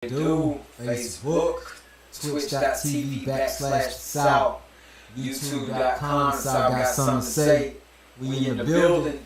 Facebook, twitch.tv/Souf, youtube.com, Souf got something to say. We in the building.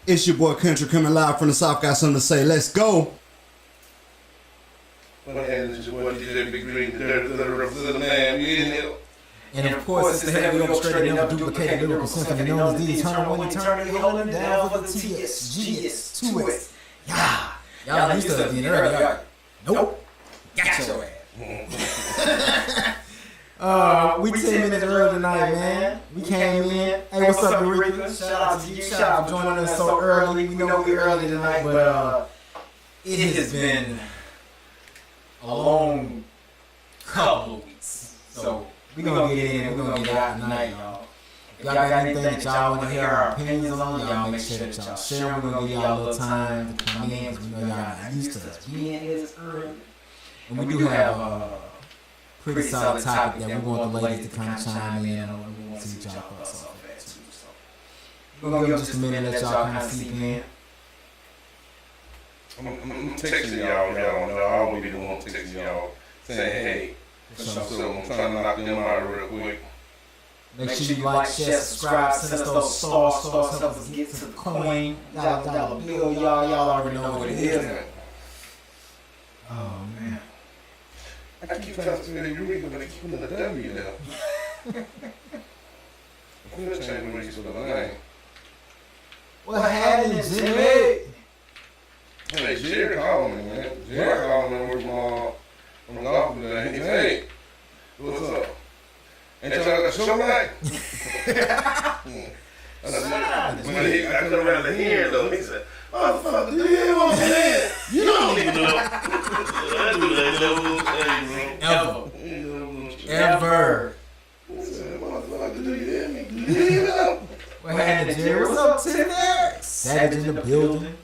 It's your boy Country coming live from the Souf. Got something to say. Let's go. What happens is what DJ Big Green, the representative man, we in here. And of course, it's the heavy orchestrated, never duplicated lyrical symphony known as the eternal one eternity, holding down for the TS, GS, 2S. Yeah. Y'all used to being early, y'all. Nope. Got your ass. We 10 minutes early tonight, man. We came in. Hey, what's up, Eureka? Shout out to you. Shout out for joining us so early. We know we're early tonight, but it has been a long couple of weeks. So we're going to get in and we're going to get out tonight, y'all. If y'all got anything that y'all want to hear our opinions on, y'all make sure that y'all share. We're going to give y'all a little time to come in because we know y'all not used to us being here this early. And we do have pretty solid topic that we want the ladies to kind of chime in on. We want to see what y'all thoughts off that too. So we're going to give them just a minute and let y'all kind of seep in. I'm texting y'all, y'all don't know. I always be the one texting y'all saying, hey, so I'm trying to knock them out real quick. Make sure you like, share, subscribe, send us those stars, help us get to the coin, dollar bill, y'all already know what it is. Oh, man. I keep trying to say Eureka, but they keep putting the W there. I'm going to change the Eureka to the name. What happened, Jimmy? Hey, Jerry called me, man. Jerry called me with from golf today. He said, hey, what's up? Ain't y'all got a show tonight? I come around the hearing, though. He said, motherfucker, do you hear what I'm saying? You don't even know. Ever. I said, motherfucker, do you hear me? Do you hear me? What happened, Jerry? What's up, Tim? Savage in the building.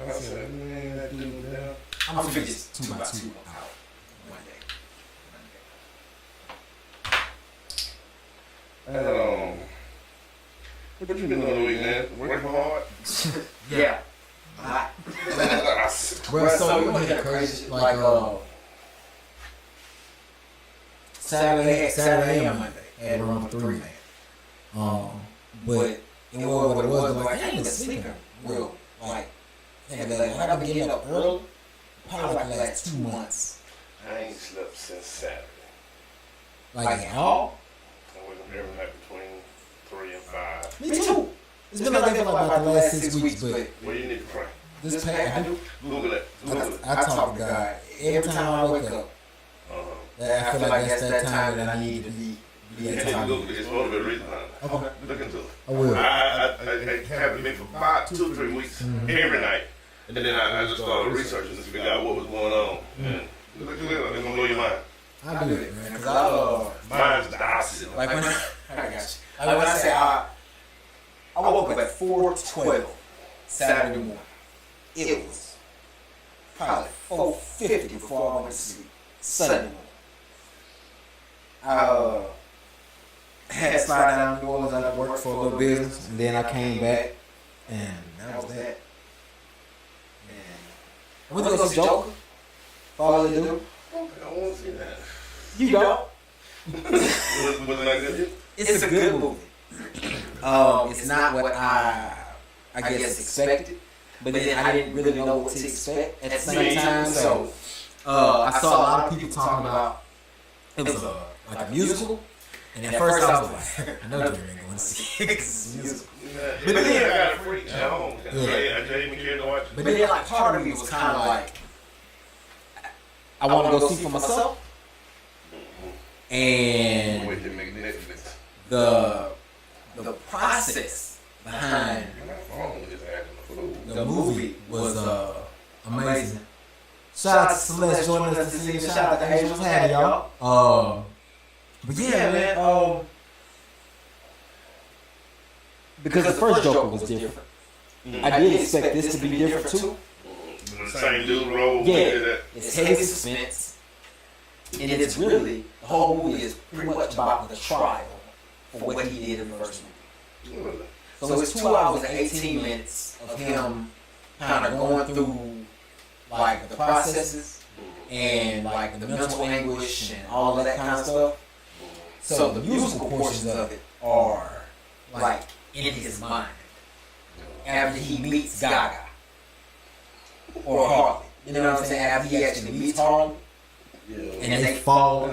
I said, man, that dude there. I'm gonna figure this 2x2 out one day. What you been doing the week, man? Working hard? Yeah. Bro, so we went here crazy. Like, Saturday and Monday. Had around 3, man. But it was what it was. But like, I ain't been sleeping real. Like, I've been getting up early, probably like the last 2 months. I ain't slept since Saturday. Like at all? I wake up every night between 3 and 5. Me too. It's been like that for like about the last 6 weeks, but Well, you need to pray. this past, I do. Google it. Google it. I talk to God every time I wake up. I feel like that's that time that I need to be. It's supposed to be a reason. Okay. Look into it. I will. I have been for about 2 or 3 weeks every night. And then I just started researching to figure out what was going on. And look at it, it's gonna blow your mind. I do it, man. Cause Mine's the opposite. like when I got you. Like when I say I woke up at 4:12 Saturday morning. It was probably 4:50 before I went to sleep Sunday morning. I had to slide down to New Orleans. I worked for a little business, and then I came back, and that was that. And we go see Joker. Follow the dude. I want to see that. You don't. Was it like this? It's a good movie. It's not what I guess expected, but then I didn't really know what to expect at the same time. So I saw a lot of people talking about it was like a musical, and at first I was like, I know you're going to see it. It's a musical. But then I got a freak at home. I didn't even care to watch it. But then like part of me was kind of like, I want to go see for myself, and the process behind the movie was amazing. Shout out to Celeste joining us this evening. Shout out to Asia. What's happening, y'all? But yeah, man. But because the first Joker was different. I did expect this to be different too. The same dude role. Yeah, it's heavy suspense, and it's really the whole movie is pretty much about the trial for what he did in the first movie. So it's 2 hours and 18 minutes of him kind of going through like the processes and like the mental anguish and all of that kind of stuff. So the musical portions of it are like in his mind after he meets Gaga or Harley. You know what I'm saying? After he actually meets Harley, and they fall.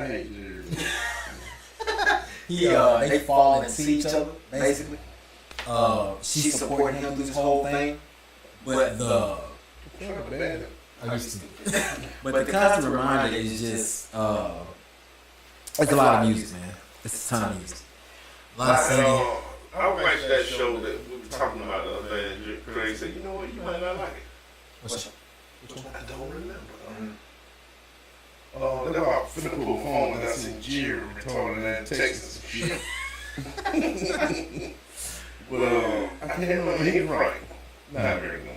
They fall and see each other basically. She's supporting him through this whole thing, but the constant reminder is just it's a lot of music, man. It's a ton of music. A lot of singing. I watched that show that we were talking about the other day, and Craig said, you know what, you might not like it. Which one? I don't remember. That's why I'm finna pull a phone and I said Jerry retarded that Texas shit. But I can't remember. He was right. Not very good.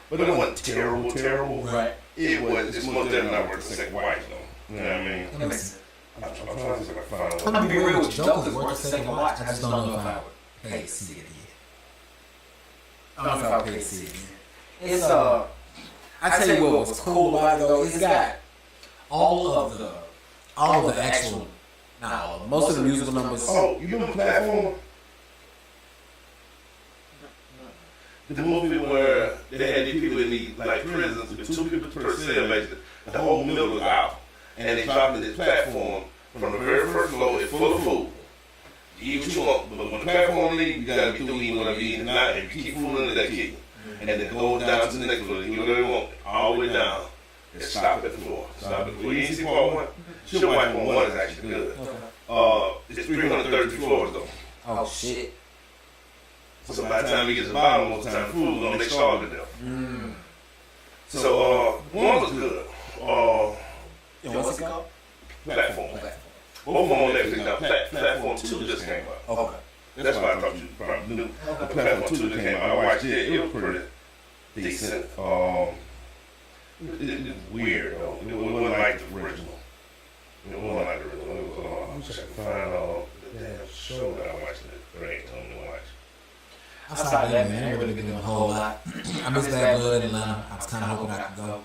But it wasn't terrible. Right. It was. It's most definitely not worth the second watch though. You know what I mean? That makes sense. I'm trying to see if I can find I'm gonna be real with you. Joker's worth the second watch. I just don't know if I would pay to see it again. I don't know if I would pay to see it again. It's I tell you what was cool about it though. It's got all of the actual, not all of them, most of the musical numbers. Oh, you remember Platform? The movie where they had these people in these like prisons with 2 people per cell, basically. The whole middle was out, and they dropped in this platform from the very first floor. It's full of food. You eat what you want, but when the platform leaves, you gotta be through eating whatever you eat. Not if you keep fooling that kid, and then go down to the next floor. You whatever you want, all the way down. And stop at the floor. Stop at the floor. You ain't see part 1? She'll watch part 1 is actually good. It's 330 floors though. Oh shit. So by the time he gets to the bottom, most of the time food gonna make starving them. So 1 was good. What's it called? Platform. Both of them on Netflix now. Platform 2 just came out. Okay. That's why I thought you probably knew. The Platform 2 just came out. I watched it. It was pretty decent. It was weird though. It wasn't like the original. It wasn't like the original. It was, I wish I could find the damn show that I watched that Greg told me to watch. Outside of that, man, I ain't really been doing a whole lot. I missed Bad Blood in Atlanta. I was kind of hoping I could go.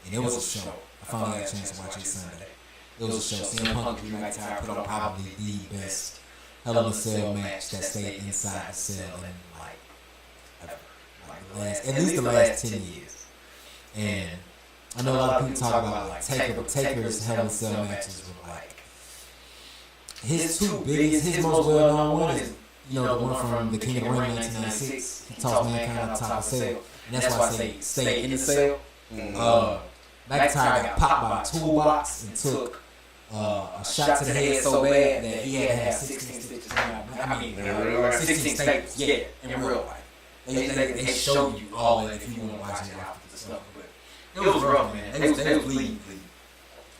And it was a show. I finally got a chance to watch it Sunday. It was a show. CM Punk and Drew McIntyre put on probably the best Hell in a Cell match that stayed inside the cell in at least the last 10 years. And I know a lot of people talk about like Taker's Hell in a Cell matches were like his his most well known one is the one from the King of the Ring 1996. He tossed Mankind on top of the cell, and that's why I say stay in the cell. McIntyre got popped by a toolbox and took a shot to the head so bad that he had to have 16 stitches. I mean, 16 staples. Yeah, in real life. They show you all that if you want to watch it after the stuff. But it was rough, man. They was bleeding.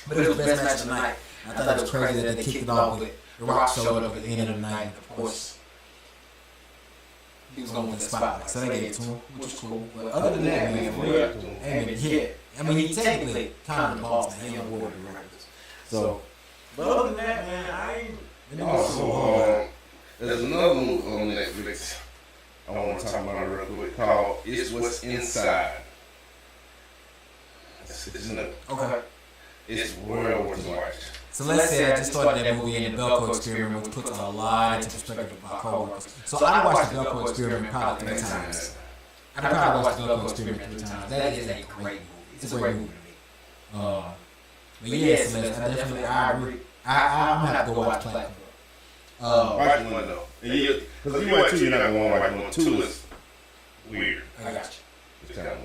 But it was the best match of the night. I thought it was crazy that they kicked it off with The Rock showed up at the end of the night. Of course, he was going to win the spotlight, so they gave it to him, which was cool. But other than that, man, for real, I mean, he technically kind of the boss, and he on board the records. So, but other than that, man, I ain't. Also, there's another movie on Netflix I want to talk about real quick called It's What's Inside. Okay. It's well worth watching. So let's say I just started that movie in the Belko Experiment, which puts a lot into perspective of my coworkers. So I watched the Belko Experiment probably 3 times. I probably watched the Belko Experiment 3 times. That is a great movie. It's a great movie to me. But yeah, Celeste, I agree. I'm gonna have to go watch Platform. Watch 1 though. Because if you watch 2, you're not gonna want to watch 1. 2 is weird. I got you. It's kind of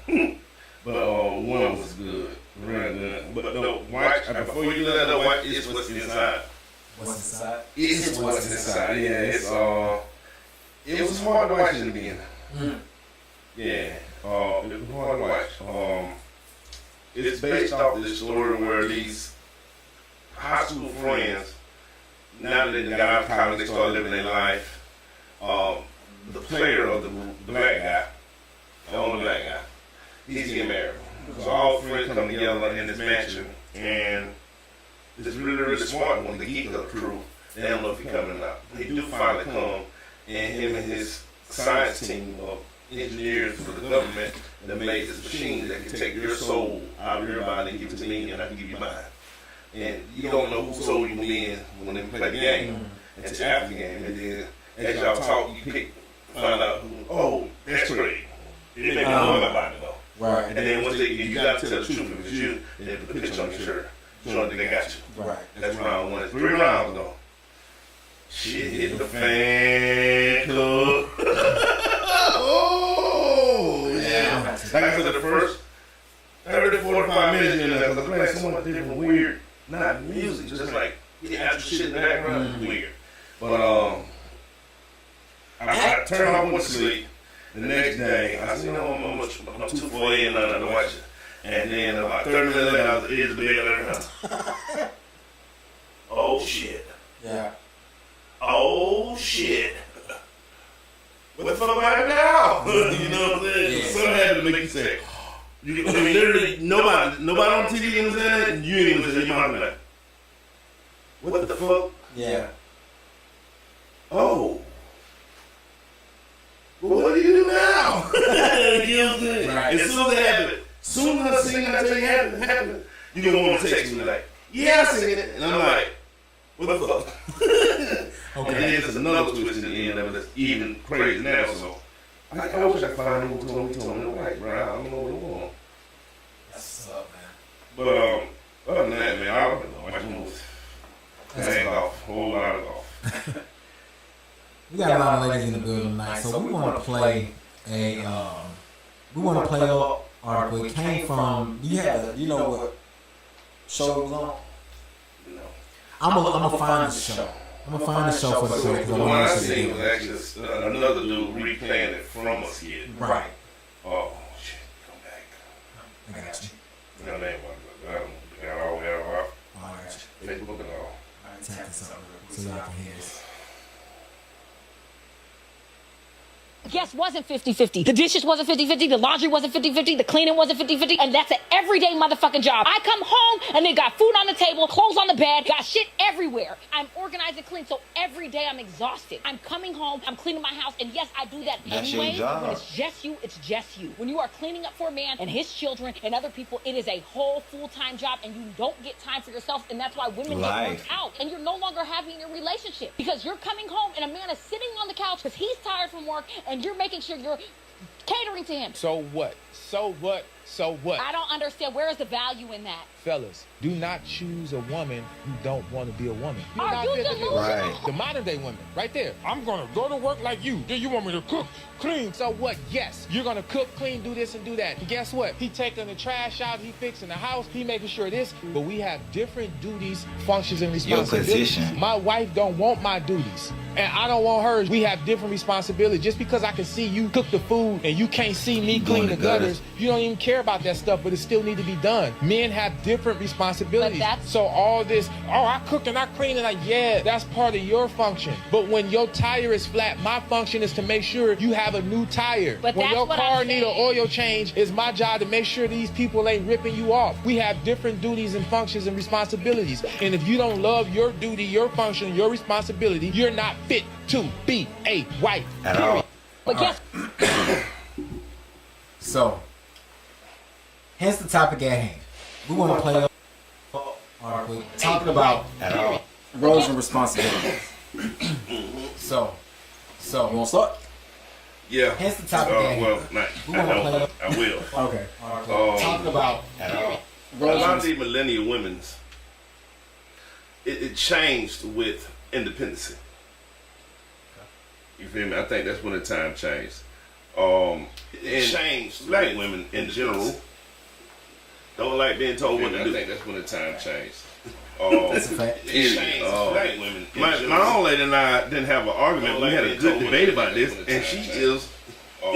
weird. But 1 was good. Really good. But no, watch, before you do that, watch It's What's Inside. What's inside? It's What's Inside. Yeah, it was hard to watch in the beginning. Yeah, it was hard to watch. It's based off this story where these high school friends, now that they got out of college, they start living their life. the player of the black guy, the only black guy, he's getting married. So all friends come together in this mansion, and this really smart one, the geek of the crew, they don't know if he's coming or not. He do finally come, and him and his science team of engineers for the government that made this machine that can take your soul out of your body and give it to me, and I can give you mine. And you don't know whose soul you in when they play the game until after the game, and then as y'all talk, you find out who. Oh, that's great. It may be knowing about it though. Right. And then once you gotta tell the truth if it's you, they put the picture on your shirt, showing that they got you. Right. That's round one. It's 3 rounds though. Shit hit the fan club. Oh yeah. Like I said, the first 30 to 45 minutes in there, because I'm playing so much different weird, not music, just like actual shit in the background is weird. But I turned off and went to sleep. The next day, I said, I'm too far in to watch it. And then about 30 minutes later, I was in the bed. Oh shit. Yeah. Oh shit. What the fuck am I now? You know what I'm saying? Yeah. Something happened to make you say, I mean, literally, nobody on TV can say that, and you ain't even say your mom like, what the fuck? Yeah. Oh. Well, what do you do now? You know what I'm saying? Right. As soon as it happened, soon as I sing that thing happened, you gonna want to text me like, yeah, I seen it. And I'm like, what the fuck? Okay. And then there's another twist in the end of it that's even crazy now, so I wish I could find who told me, like, bro, I don't know what's going on. That's what's up, man. But, other than that, man, I don't know. I just hang off, whole lot of golf. We got a lot of ladies in the building tonight, so we want to play a article. It came from, you know what show it was on? No. I'm gonna find the show. I'm gonna find the show for the show. The one I seen was actually another dude replaying it from a skit. Right. Oh shit! Come back. I got you. No name was it. I got all that off. Oh, I got you. Facebook and all. All right, tap this up so y'all can hear this. Guess wasn't 50-50. The dishes wasn't 50-50. The laundry wasn't 50-50. The cleaning wasn't 50-50. And that's an everyday motherfucking job. I come home and they got food on the table, clothes on the bed, got shit everywhere. I'm organized and clean, so every day I'm exhausted. I'm coming home, I'm cleaning my house, and yes, I do that anyway. But when it's just you, it's just you. When you are cleaning up for a man and his children and other people, it is a whole full-time job, and you don't get time for yourself, and that's why women get burnt out. And you're no longer happy in your relationship because you're coming home and a man is sitting on the couch because he's tired from work, and you're making sure you're catering to him. So what? So what? So what? I don't understand. Where is the value in that? Fellas, do not choose a woman who don't want to be a woman. Are you delusional? Right. The modern day women, right there. I'm going to go to work like you. Then you want me to cook, clean. So what? Yes, you're going to cook, clean, do this and do that. And guess what? He taking the trash out, he fixing the house, he making sure this. But we have different duties, functions, and responsibilities. Your position. My wife don't want my duties. And I don't want hers. We have different responsibilities. Just because I can see you cook the food and you can't see me clean the gutters, you don't even care about that stuff, but it still need to be done. Men have different responsibilities. So all this, I cook and I clean and yeah, that's part of your function. But when your tire is flat, my function is to make sure you have a new tire. But when your car need an oil change, it's my job to make sure these people ain't ripping you off. We have different duties and functions and responsibilities. And if you don't love your duty, your function, your responsibility, you're not fit to be a wife. At all. But guess. So, hence the topic at hand. We want to play an article talking about roles and responsibilities. So, you want to start? Yeah. Hence the topic at hand. Well, I will. Okay. Talking about a lot of these millennial women's, it changed with independency. You feel me? I think that's when the time changed. It changed black women in general. Don't like being told what to do. I think that's when the time changed. That's a fact. It changed black women. My own lady and I didn't have an argument. We had a good debate about this, and she is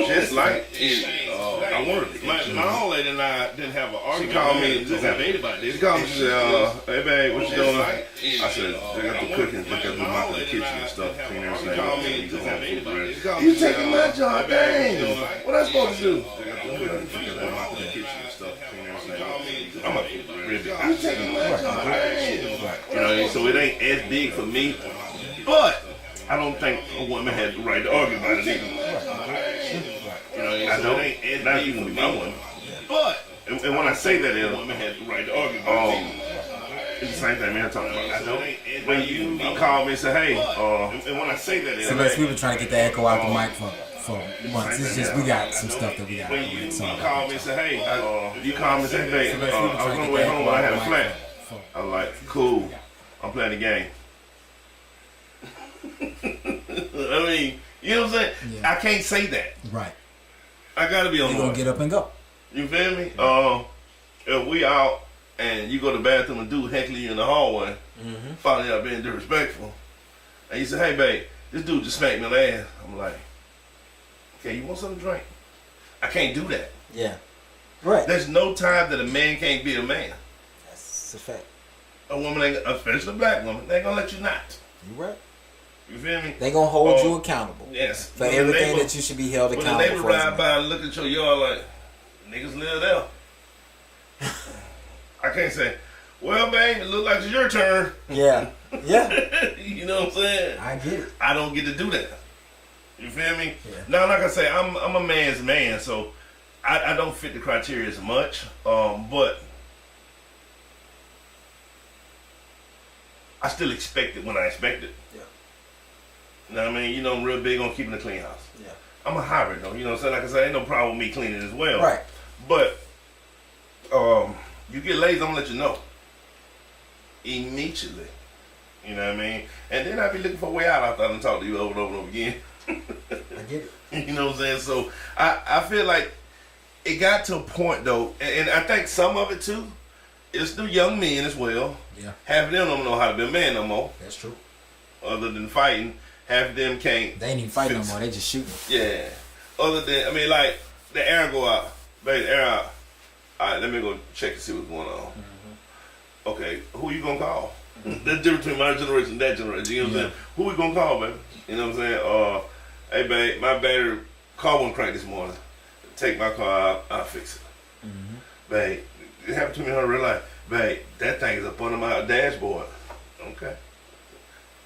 just like I wanted to. My old lady and I didn't have an argument. She called me and just debate about this. She called me and said, hey babe, what you doing? I said, I got the cooking, I got the mop in the kitchen and stuff, clean everything up. You taking my job, dang. What I supposed to do? I'm a really you taking my job, dang. You know, so it ain't as big for me, but I don't think a woman has the right to argue about it either. You know, I don't. Not even with my one. But and when I say that, a woman has the right to argue about it. It's the same thing, man. I'm talking about. I don't. When you call me and say, hey, and when I say that, so we've been trying to get the echo out the mic for months. It's just we got some stuff that we got. When you call me and say, hey, you call me and say, hey, I was on the way home when I had a flat. I was like, cool. I'm playing the game. I mean, you know what I'm saying? Yeah. I can't say that. Right. I gotta be on the You're gonna get up and go. You feel me? If we out and you go to the bathroom and dude heckle you in the hallway, finally out being disrespectful, and you say, hey babe, this dude just smacked me in the ass. I'm like, okay, you want something to drink? I can't do that. Yeah. Right. There's no time that a man can't be a man. That's a fact. A woman ain't, especially a black woman, they ain't gonna let you not. You right. You feel me? They gonna hold you accountable. Yes. For everything that you should be held accountable for. When the neighbor ride by and look at your yard like, niggas live there. I can't say, well, babe, it look like it's your turn. Yeah. Yeah. You know what I'm saying? I get it. I don't get to do that. You feel me? Yeah. Now, like I say, I'm a man's man, so I don't fit the criteria as much. But I still expect it when I expect it. Yeah. You know what I mean? You know, I'm real big on keeping a clean house. Yeah. I'm a hybrid though. You know what I'm saying? Like I said, ain't no problem with me cleaning as well. Right. But you get lazy, I'm gonna let you know. Immediately. You know what I mean? And then I'd be looking for a way out after I done talk to you over and over and over again. I get it. You know what I'm saying? So I feel like it got to a point though, and I think some of it too, it's the young men as well. Yeah. Half of them don't know how to be a man no more. That's true. Other than fighting, half of them can't. They ain't even fighting no more. They just shooting. Yeah. Other than, I mean, like, the air go out. Baby, the air out. All right, let me go check and see what's going on. Okay, who you gonna call? That's the difference between my generation and that generation. You know what I'm saying? Who we gonna call, baby? You know what I'm saying? Hey, babe, my battery car won't crank this morning. Take my car out, I'll fix it. Babe, it happened to me in real life. Babe, that thing is up under my dashboard. Okay.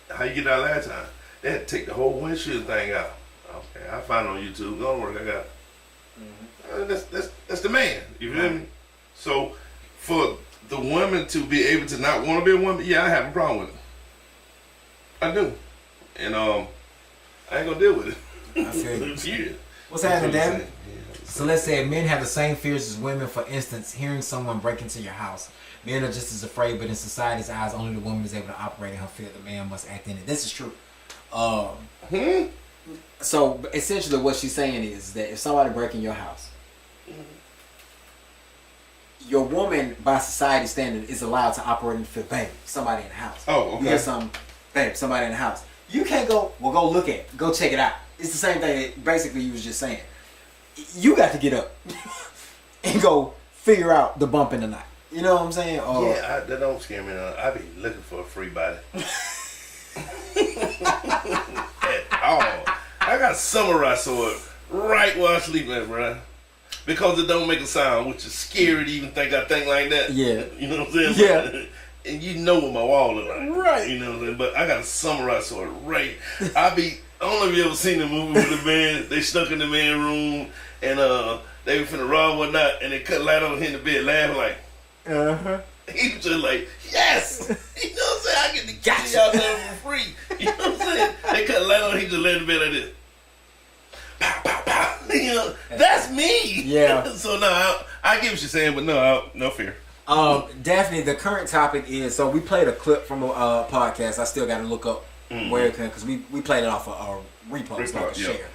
How you get that last time? They had to take the whole windshield thing out. Okay, I found it on YouTube. Don't work, I got it. That's the man. You feel me? So for the woman to be able to not want to be a woman, yeah, I have a problem with it. I do. And I ain't gonna deal with it. I feel you. Yeah. What's happening, Daddy? So let's say men have the same fears as women. For instance, hearing someone break into your house. Men are just as afraid, but in society's eyes, only the woman is able to operate in her field. The man must act in it. This is true. So essentially what she's saying is that if somebody break in your house, your woman, by society standard, is allowed to operate in the field. Babe, somebody in the house. Oh, okay. You got some, babe, somebody in the house. You can't go, well, go look at it. Go check it out. It's the same thing that basically you was just saying. You got to get up and go figure out the bump in the night. You know what I'm saying? Yeah, that don't scare me. I be looking for a free body. At all. I got a samurai sword right where I sleep at, bro. Because it don't make a sound, which is scary to even think I think like that. Yeah. You know what I'm saying? Yeah. And you know what my wall look like. Right. You know what I'm saying? But I got a samurai sword right. I don't know if you ever seen the movie with the man, they stuck in the man room and they were finna rob or not, and they cut light on him in the bed laughing like, he was just like, yes! You know what I'm saying? I get the kitty out there for free. You know what I'm saying? They cut light on, he just lay in the bed like this. Pow, pow, pow. You know, that's me. Yeah. So no, I get what you're saying, but no fear. Daphne, the current topic is, so we played a clip from a podcast. I still got to look up where it can, because we played it off a repost, like a share.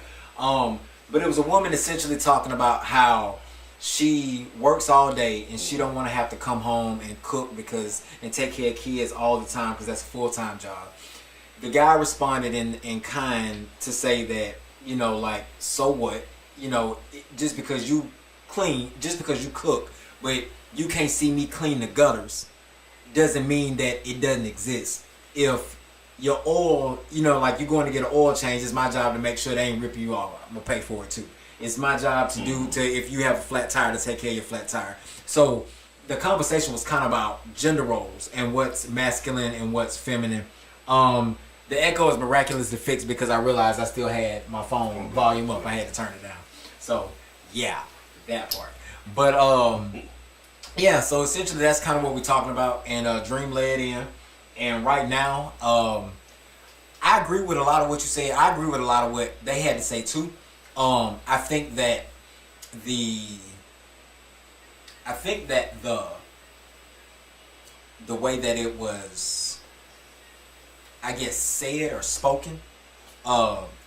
But it was a woman essentially talking about how she works all day and she don't want to have to come home and cook and take care of kids all the time because that's a full-time job. The guy responded in kind to say that, you know, like, so what? You know, just because you clean, just because you cook, but you can't see me clean the gutters, doesn't mean that it doesn't exist. If your oil, like you're going to get an oil change, it's my job to make sure they ain't ripping you off. I'm gonna pay for it too. It's my job to if you have a flat tire, to take care of your flat tire. So the conversation was kind of about gender roles and what's masculine and what's feminine. The echo is miraculously fixed because I realized I still had my phone volume up. I had to turn it down. So yeah, that part. But yeah, so essentially that's kind of what we're talking about. And Dream led in. And right now, I agree with a lot of what you said. I agree with a lot of what they had to say too. I think that the way that it was, I guess, said or spoken,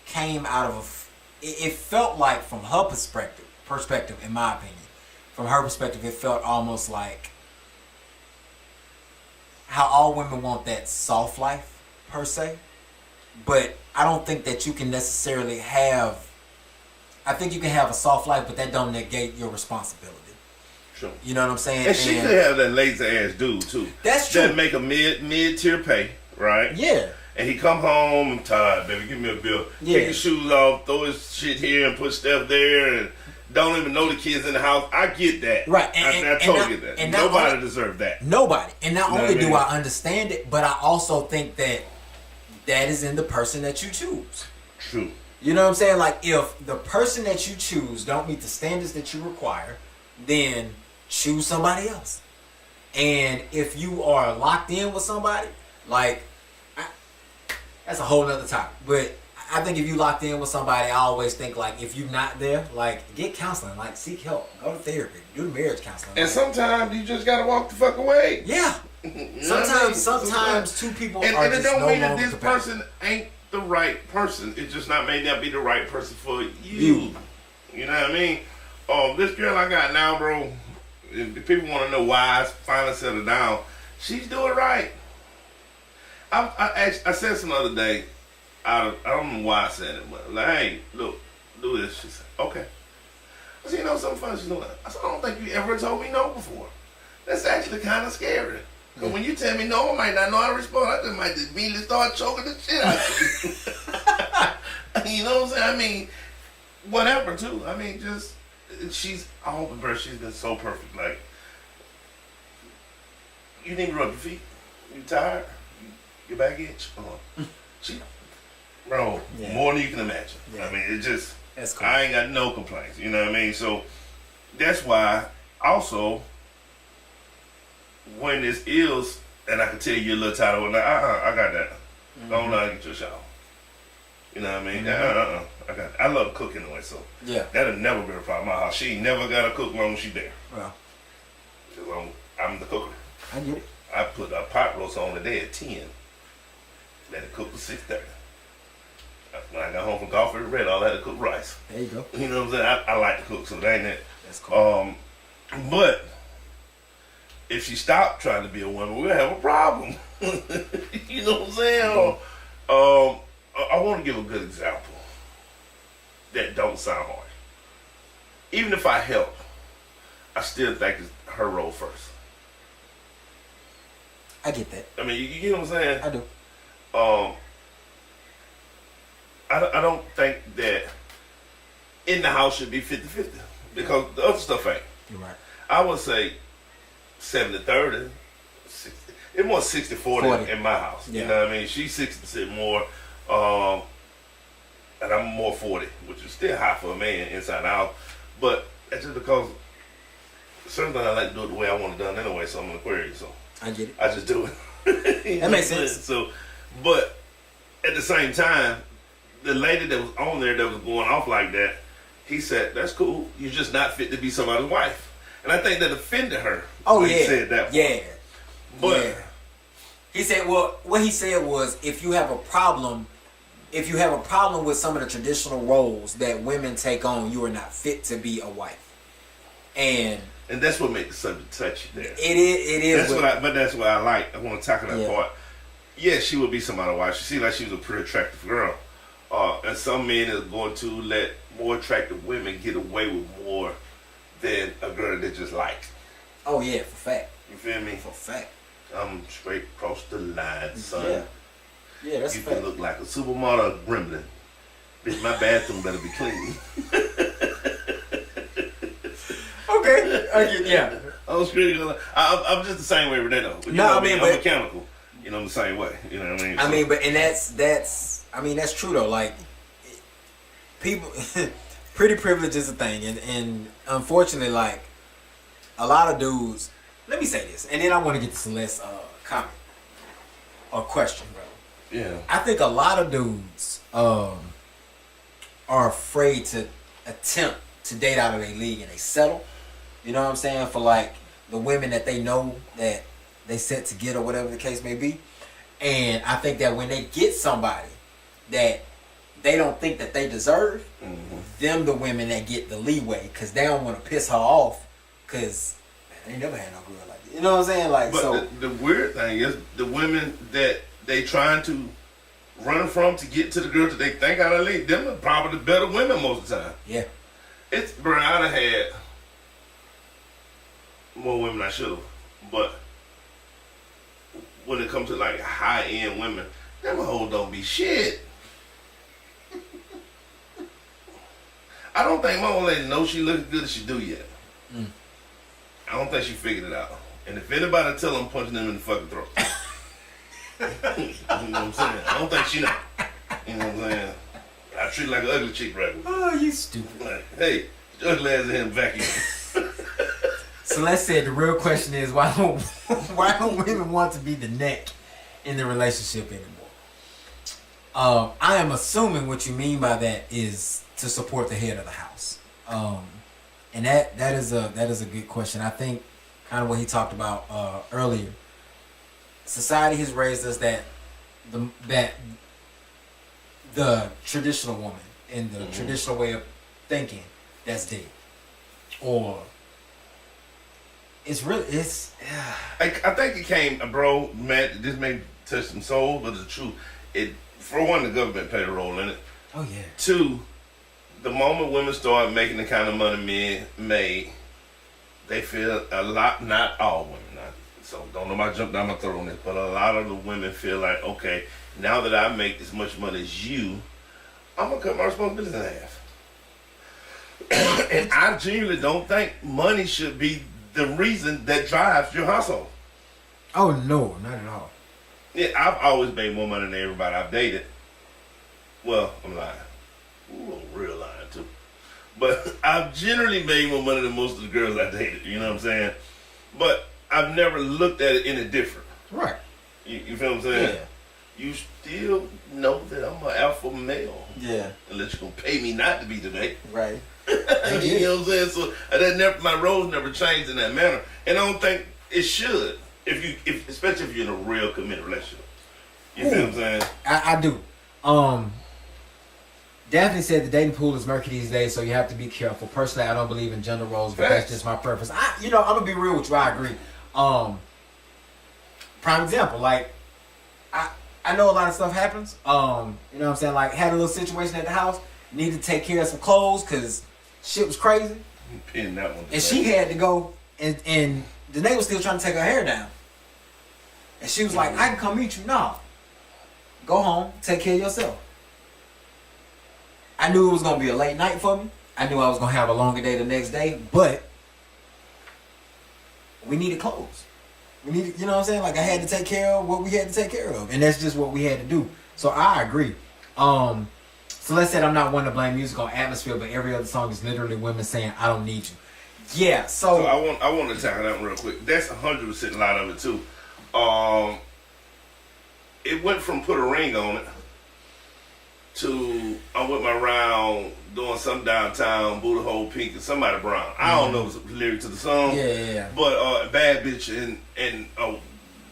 came out of it felt like, from her perspective, in my opinion, from her perspective, it felt almost like how all women want that soft life per se, but I don't think that you can necessarily have. I think you can have a soft life, but that don't negate your responsibility. Sure. You know what I'm saying? And she could have that lazy ass dude too. That's true. That make a mid tier pay, right? Yeah. And he come home, I'm tired, baby. Give me a bill. Yeah. Take his shoes off, throw his shit here, and put stuff there, and don't even know the kids in the house. I get that. Right. I totally get that. And nobody deserves that. Nobody. And not only do I I understand it, but I also think that is in the person that you choose. True. You know what I'm saying? Like, if the person that you choose don't meet the standards that you require, then choose somebody else. And if you are locked in with somebody, like, that's a whole nother topic. But I think if you locked in with somebody, I always think, like, if you're not there, like, get counseling, like, seek help, go to therapy, do marriage counseling. And sometimes you just gotta walk the fuck away. Yeah. Sometimes two people are and it just don't no mean that longer this compatible. person ain't the right person. It just may not be the right person for you. You know what I mean? This girl I got now, bro, if people want to know why I finally settled down, she's doing right. I said some other day, I don't know why I said it, but like, hey, look, do this. She said, okay. I said, something funny she's doing. I said, I don't think you ever told me no before. That's actually kind of scary. Because when you tell me no, I might not know how to respond. I just might just immediately start choking the shit out of you. You know what I'm saying? I mean, whatever, too. I mean, just, she's been so perfect. Like, you need to rub your feet. You tired? Your back itch? Bro, more than you can imagine. Yeah. I mean, it just, that's cool. I ain't got no complaints. You know what I mean? So, that's why, also, when this is, and I can tell you a little tired of it, I got that. Don't lie, get your shower. You know what I mean? I got that. I love cooking anyway, so that'll never be a problem in my house. She ain't never got to cook long as she there. Well, I'm the cooker. I get it. I put a pot roast on today at 10. Let it cook for 6:30. When I got home from golf and red, I had to cook rice. There you go. You know what I'm saying? I like to cook, so that ain't it. That's cool. But if she stopped trying to be a woman, we're gonna have a problem. You know what I'm saying? I want to give a good example that don't sound hard. Even if I help, I still think it's her role first. I get that. I mean, you know what I'm saying? I do. I don't think that in the house should be 50-50 because the other stuff ain't. You're right. I would say 70-30. It's more 60-40 in my house. Yeah. You know what I mean? She's 60% more, and I'm more 40, which is still high for a man inside and out. But that's just because certain things I like to do it the way I want it done anyway, so I'm an Aquarius, so I get it. I just do it. That makes sense. So, but at the same time, the lady that was on there that was going off like that, he said, that's cool. You're just not fit to be somebody's wife. And I think that offended her. When he said that. Yeah. But he said, well, what he said was, if you have a problem with some of the traditional roles that women take on, you are not fit to be a wife. And that's what makes the subject touchy there. It is. But that's what I like. I want to tackle that part. Yeah, she would be somebody's wife. She seemed like she was a pretty attractive girl. And some men is going to let more attractive women get away with more than a girl that just likes. Oh yeah, for fact. You feel me? For fact. I'm straight across the line, son. Yeah. Yeah, that's You a fact. can look like a supermodel or a gremlin. Bitch, my bathroom better be clean. Okay. Yeah. I'm straight. I'm just the same way with that though. You No, know, I mean, I'm but- mechanical. You know, I'm the same way. You know what I mean? I mean, but and that's I mean that's true though. Like people, pretty privilege is a thing, and unfortunately, like a lot of dudes. Let me say this, and then I want to get to Celeste's comment or question, bro. Yeah. I think a lot of dudes are afraid to attempt to date out of their league, and they settle. You know what I'm saying? For like the women that they know that they set to get or whatever the case may be. And I think that when they get somebody that they don't think that they deserve, them the women that get the leeway because they don't want to piss her off because they never had no girl like that. You know what I'm saying? Like, But so the weird thing is the women that they trying to run from to get to the girl that they think out of league, them are probably the better women most of the time. yeah. It's bro, I'd have had more women I should have, but when it comes to like high end women, them hoes don't be shit. I don't think my old lady knows she looks good as she do yet. I don't think she figured it out. And if anybody tell them, punching them in the fucking throat. You know what I'm saying? I don't think she know. You know what I'm saying? I treat her like an ugly chick right now. Oh, you stupid. Like, hey, your ugly ass in here vacuum. Celeste said the real question is why don't women want to be the neck in the relationship anymore? I am assuming what you mean by that is to support the head of the house. And that is a good question. I think kind of what he talked about earlier. Society has raised us that the traditional woman in the traditional way of thinking that's dead, or it's I think it came, bro, man, this may touch some souls, but it's the truth. It, for one, the government played a role in it. oh yeah. Two, the moment women start making the kind of money men made, they feel a lot, not all women, so don't nobody jump down my throat on this, but a lot of the women feel like, okay, now that I make as much money as you, I'm going to cut my responsibilities in half. And I genuinely don't think money should be the reason that drives your household. Oh no, not at all. Yeah, I've always made more money than everybody I've dated. Well, I'm lying. Ooh, I'm real lying too. But I've generally made more money than most of the girls I dated. You know what I'm saying? But I've never looked at it any different. Right. You feel what I'm saying? Yeah. You still know that I'm an alpha male. Yeah. Unless you're going to pay me not to be today. Right. You know what I'm saying? So that never, my roles never changed in that manner. And I don't think it should. Especially if you're in a real committed relationship. You feel what I'm saying? I do. Daphne said the dating pool is murky these days, so you have to be careful. Personally, I don't believe in gender roles, but that's just my preference. I'm gonna be real with you. I agree. Prime example, like I know a lot of stuff happens. You know what I'm saying? Like had a little situation at the house, need to take care of some clothes because shit was crazy, Pin that one. and she had to go, and the neighbor was still trying to take her hair down, and she was like, "I can come meet you." No, go home, take care of yourself. I knew it was going to be a late night for me. I knew I was going to have a longer day the next day, but we needed clothes. We needed, you know what I'm saying? Like I had to take care of what we had to take care of, and that's just what we had to do. So I agree. Celeste said I'm not one to blame music on atmosphere, but every other song is literally women saying I don't need you. Yeah, so I want to tackle that one real quick. That's 100% a lot of it too. It went from put a ring on it to I'm with my round doing something downtown, booty hole pink and somebody brown. I don't know the lyric to the song. Yeah. But bad bitch and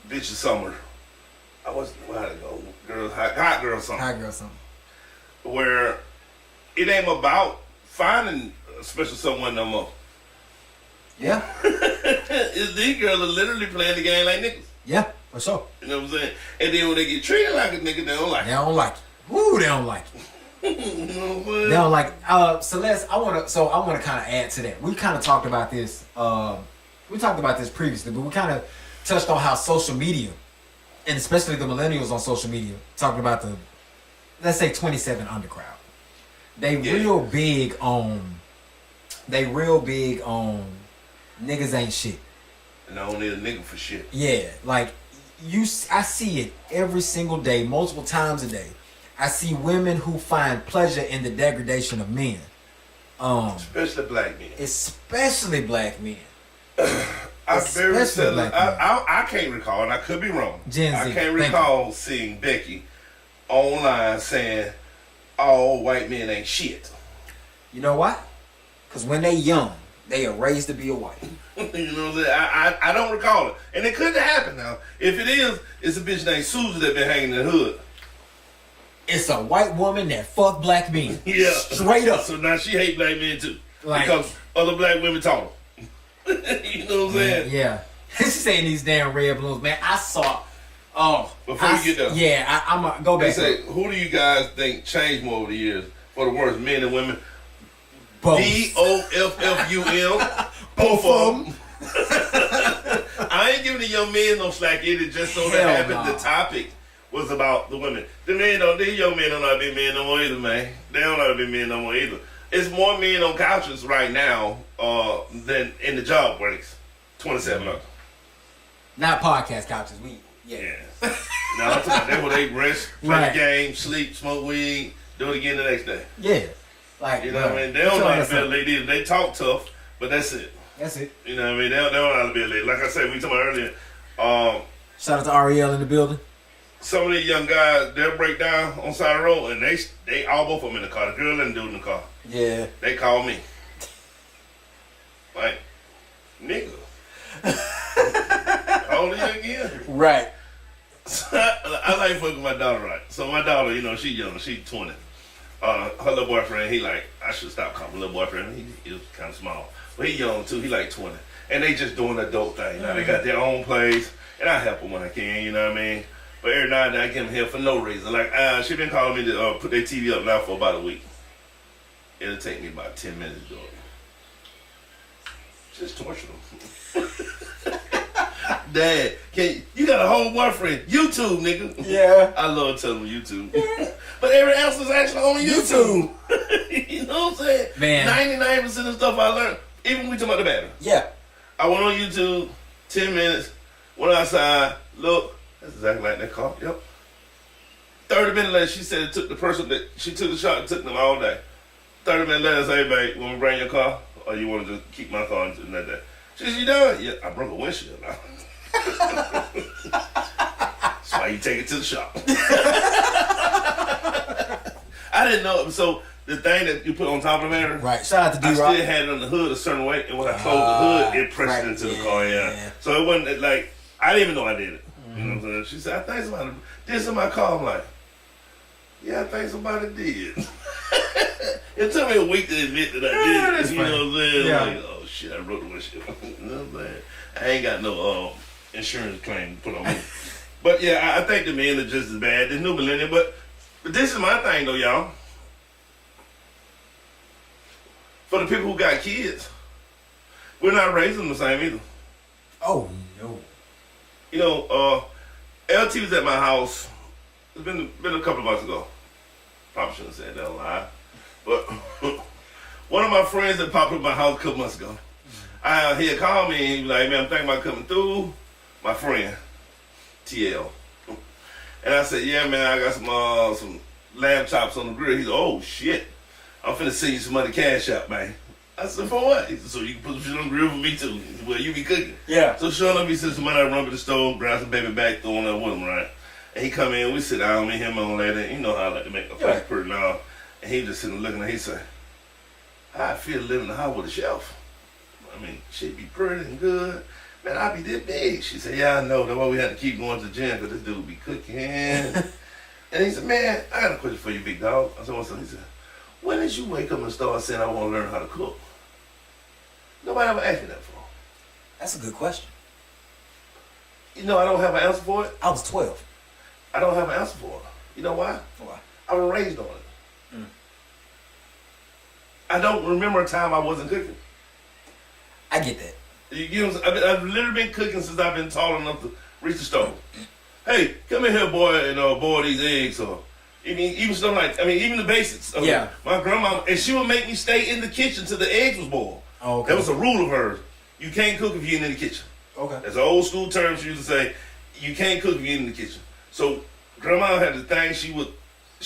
bitch of summer. I was how'd it go? Girl, hot girl summer. high girl something. Where it ain't about finding a special someone no more. Yeah, These girls are literally playing the game like niggas. yeah, for sure. You know what I'm saying? And then when they get treated like a nigga, they don't like They it. don't like it. Woo, they don't like it. You know what I'm saying? They don't like Celeste. I want to kind of add to that. We kind of talked about this. We talked about this previously, but we kind of touched on how social media, and especially the millennials on social media, talking about the, let's say 27 undercrowd. They real big on niggas ain't shit. And I don't need a nigga for shit. Yeah, like I see it every single day, multiple times a day. I see women who find pleasure in the degradation of men. Especially black men. Especially black men. I very seldom. I can't recall, and I could be wrong. Gen Z, I can't recall seeing Becky online saying all white men ain't shit. You know why? Because when they young, they are raised to be a white. You know what I'm saying? I don't recall it. And it could happen now. If it is, it's a bitch named Susan that been hanging in the hood. It's a white woman that fuck black men. Yeah. Straight up. So now she hate black men too. Like, because other black women taught her. You know what I'm saying? Yeah. She's saying these damn red balloons, man. I saw. Before you get done. Yeah, I'm going to go back. They say, who do you guys think changed more over the years? For the worse, men and women? Both. BOFFUM. Both of them. I ain't giving the young men no slack either. Just so that happened, the topic was about the women. These young men don't know how to be men no more either, man. They don't know how to be men no more either. It's more men on couches right now than in the job breaks. 27 of them. Not podcast couches. Yeah. Now I'm talking about that where they rest, play the game, sleep, smoke weed, do it again the next day. Yeah. Like, you know what I mean? They don't know how to be a lady. They talk tough, but that's it. That's it. You know what I mean? They don't know how to be a lady. Like I said, we talked about earlier. Shout out to Ariel in the building. Some of these young guys, they'll break down on side of the road, and they all both of them in the car. The girl and the dude in the car. Yeah. They call me. Like, nigga. How old are you again? Right. I like fucking my daughter, right? So my daughter, you know, she young, she 20. Her little boyfriend, he like, I should stop calling him little boyfriend. He was kind of small, but he young too. He like 20, and they just doing the adult thing. Now they got their own place, and I help them when I can. You know what I mean? But every now and then I give them help for no reason. Like she been calling me to put their TV up now for about a week. It'll take me about 10 minutes to do it. Just torture them. Dad, you got a whole boyfriend? YouTube, nigga. Yeah. I love telling them YouTube. But every answer is actually on YouTube. You know what I'm saying? Man. 99% of stuff I learned, even we talking about the battery. Yeah. I went on YouTube, 10 minutes, went outside, look, that's exactly like that car. Yep. 30 minutes later, she said it took the person that she took the shot, it took them all day. 30 minutes later, I say, hey, babe, you want me to bring your car? Or you want to just keep my car until that day? She said, you done? Yeah, I broke a windshield now. That's why you take it to the shop. I didn't know. So the thing that you put on top of the battery, right? Shout out to D-Rock. I still had it on the hood a certain way, and when I closed the hood, it pressed into the car. Yeah. So it wasn't like I didn't even know I did it. Mm-hmm. You know what I'm saying? She said, "I think somebody did this in my car." I'm like, "Yeah, I think somebody did." It took me a week to admit that I did it. You know what I'm saying? Yeah. Like, oh shit, I wrote the windshield. You know what I'm saying? I ain't got no insurance claim to put on me. But yeah, I think the men are just as bad. There's no millennial, but this is my thing though, y'all. For the people who got kids, we're not raising them the same either. Oh no. You know, LT was at my house. It's been a couple of months ago. Probably shouldn't have said that lie. But one of my friends that popped up at my house a couple months ago, he had called me and he was like, man, I'm thinking about coming through. My friend, TL. And I said, yeah, man, I got some lamb chops on the grill. He said, oh, shit. I'm finna send you some money cash out, man. I said, for what? He said, so you can put some shit on the grill for me, too. He said, well, you be cooking. Yeah. So sure enough, he sent some money, I run to the stove, grab some baby back, throw on there with him, right? And he come in, we sit down, me, him, and lady. You know how I like to make my face pretty now. And he just sitting looking at it, he said, how I feel living in the house with a shelf. I mean, she'd be pretty and good. Man, I be this big. She said, yeah, I know. That's why we had to keep going to the gym, because this dude be cooking. And he said, man, I got a question for you, big dog. I said, what's up? He said, when did you wake up and start saying, I want to learn how to cook? Nobody ever asked me that before. That's a good question. You know, I don't have an answer for it. I was 12. I don't have an answer for it. You know why? Why? I was raised on it. I don't remember a time I wasn't cooking. I get that. You know, I've literally been cooking since I've been tall enough to reach the stove. Hey, come in here, boy, and boil these eggs, or even stuff like, even the basics. Yeah. My grandma, and she would make me stay in the kitchen till the eggs was boiled. Oh, okay. That was a rule of hers. You can't cook if you're in the kitchen. Okay. That's an old school term she used to say. You can't cook if you're in the kitchen. So grandma had the thing. She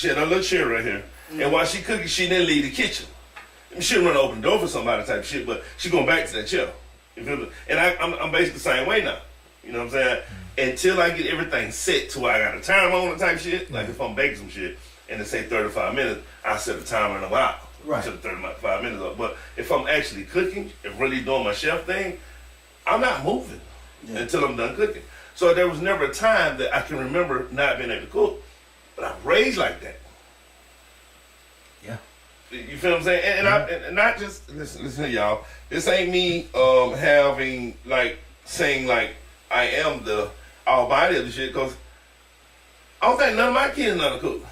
had her little chair right here, and while she cooking, she didn't leave the kitchen. She didn't run an open door for somebody type shit, but she going back to that chair. You feel me? And I'm basically the same way now. You know what I'm saying? Until I get everything set to where I got a timer on it type shit. Like if I'm baking some shit and it say 35 minutes, I set a timer and I'm out. Right. Set 35 minutes up. But if I'm actually cooking and really doing my chef thing, I'm not moving until I'm done cooking. So there was never a time that I can remember not being able to cook. But I'm raised like that. Yeah. You feel what I'm saying? And not just listen to y'all. This ain't me having saying like I am the almighty of the shit, because I don't think none of my kids know how to cook.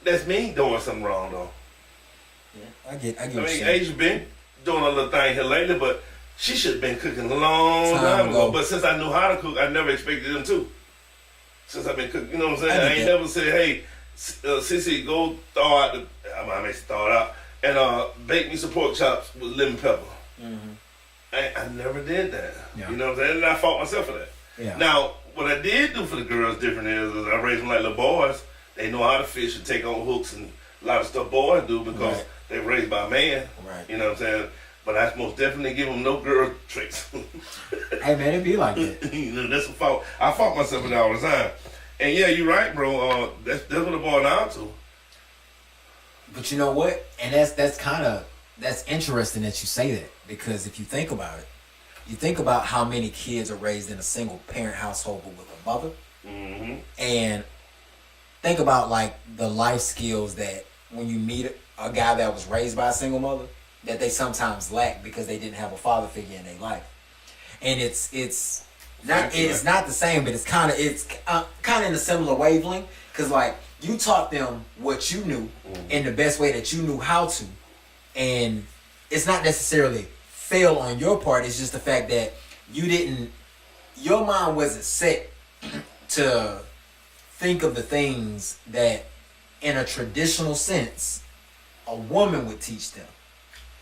That's me doing something wrong though. Yeah, I get. Asia been doing a little thing here lately, but she should have been cooking a long time ago. But since I knew how to cook, I never expected them to. Since I've been cooking, you know what I'm saying? I ain't never said, hey, Sissy, go thaw out I may thaw it out and bake me some pork chops with lemon pepper. Mm-hmm. I never did that. Yeah. You know what I'm saying? And I fought myself for that. Yeah. Now, what I did do for the girls different is I raised them like little boys. They know how to fish and take on hooks and a lot of stuff boys do because they're raised by a man. Right. You know what I'm saying? But I most definitely give them no girl tricks. Hey man, it be like that. You know, that's a fault. I fought myself with that all the time. And yeah, you're right, bro. That's what it boiled down to. But you know what? And that's interesting that you say that, because if you think about it, you think about how many kids are raised in a single parent household but with a mother, and think about like the life skills that when you meet a guy that was raised by a single mother, that they sometimes lack because they didn't have a father figure in their life. And it's not the same, but it's kind of in a similar wavelength, because like you taught them what you knew in the best way that you knew how to, and it's not necessarily fail on your part. It's just the fact that your mind wasn't set to think of the things that in a traditional sense a woman would teach them.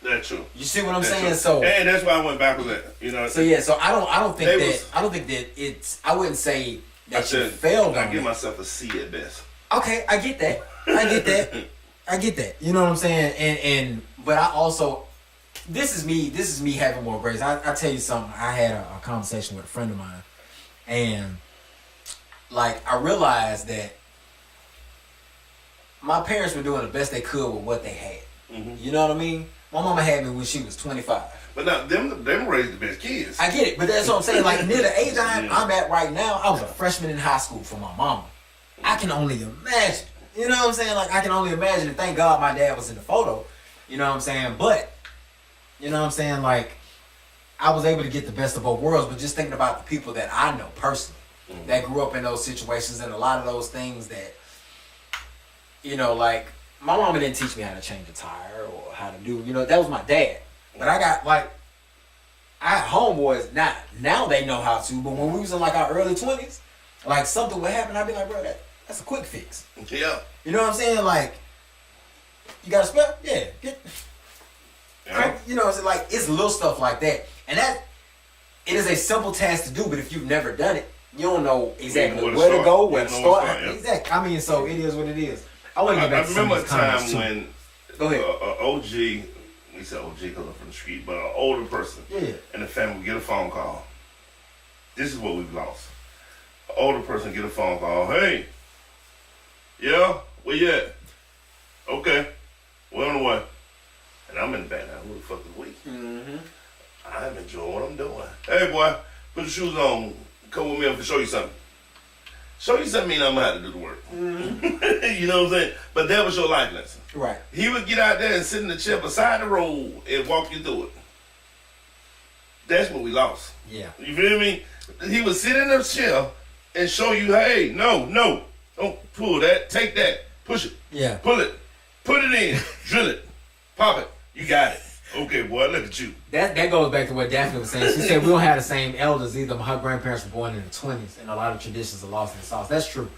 That's true. You see what I'm saying? True. So, and that's why I went back with that. You know. So yeah. So I don't think that it's. I wouldn't say that you failed on it. I give myself a C at best. Okay, I get that. I get that. You know what I'm saying? But I also, this is me having more grace. I tell you something. I had a conversation with a friend of mine, and like I realized that my parents were doing the best they could with what they had. Mm-hmm. You know what I mean? My mama had me when she was 25. But now, them raised the best kids. I get it, but that's what I'm saying. Like, near the age I'm at right now, I was a freshman in high school for my mama. I can only imagine. You know what I'm saying? Like, I can only imagine. And thank God my dad was in the photo. You know what I'm saying? But, you know what I'm saying? Like, I was able to get the best of both worlds. But just thinking about the people that I know personally, that grew up in those situations and a lot of those things that, you know, like, my mama didn't teach me how to change a tire or how to do, you know, that was my dad. But I got, like, I had homeboys, now they know how to, but when we was in, like, our early 20s, like, something would happen, I'd be like, bro, that's a quick fix. Yeah. You know what I'm saying? Like, you got a spell? Yeah. You know, it's like, it's little stuff like that. And it is a simple task to do, but if you've never done it, you don't know exactly where to go, where to start. Exactly. I mean, so it is what it is. I remember a time when go ahead. OG, we said OG because I'm from the street, but an older person in the family would get a phone call. This is what we've lost. An older person get a phone call. Hey, yeah, where you at? Okay, we're on the way. And I'm in the back now. Who the fuck is we? Mm-hmm. I'm enjoying what I'm doing. Hey, boy, put your shoes on. Come with me. I'm going to show you something. Show you something mean I'm going to have to do the work. Mm-hmm. You know what I'm saying? But that was your life lesson. Right. He would get out there and sit in the chair beside the road and walk you through it. That's what we lost. Yeah. You feel me? He would sit in the chair and show you, hey, no, don't pull that. Take that. Push it. Yeah. Pull it. Put it in. Drill it. Pop it. You got it. Okay, boy, look at you. That goes back to what Daphne was saying. She said we don't have the same elders either. Her grandparents were born in the 20s, and a lot of traditions are lost in the sauce. That's true.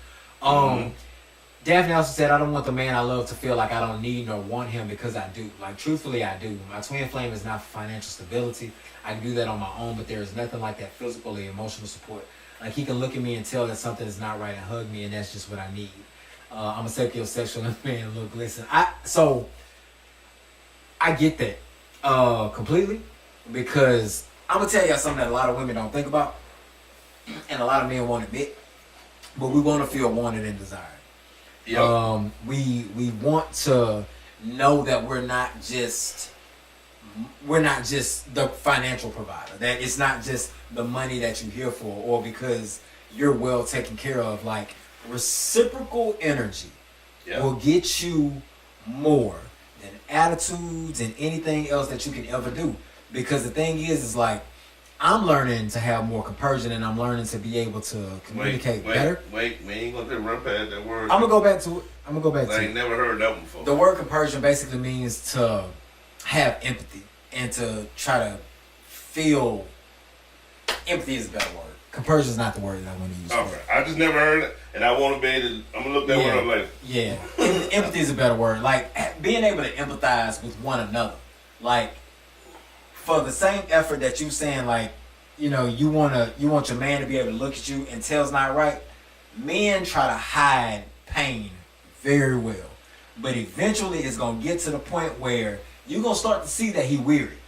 Daphne also said, I don't want the man I love to feel like I don't need nor want him because I do. Like, truthfully, I do. My twin flame is not for financial stability. I can do that on my own, but there is nothing like that physical or emotional support. Like, he can look at me and tell that something is not right and hug me, and that's just what I need. I'm a sapiosexual man. Look, listen. So, I get that completely, because I'm going to tell y'all something that a lot of women don't think about, and a lot of men won't admit, but we want to feel wanted and desired. Yep. We want to know that we're not just the financial provider, that it's not just the money that you're here for or because you're well taken care of. Like, reciprocal energy will get you more than attitudes and anything else that you can ever do. Because the thing is like, I'm learning to have more compersion, and I'm learning to be able to communicate better. Wait, we ain't gonna run past that word. I'm gonna go back to it. I ain't never heard that one before. The word compersion basically means to have empathy and to try to feel. Empathy is a better word. Compersion is not the word that I want to use. Okay, I just never heard it, and I want to be able to. I'm gonna look that word up later. Yeah, empathy is a better word. Like, being able to empathize with one another, like, for the same effort that you saying, like, you know, you want your man to be able to look at you and tell it's not right. Men try to hide pain very well, but eventually it's gonna get to the point where you're gonna start to see that he weary.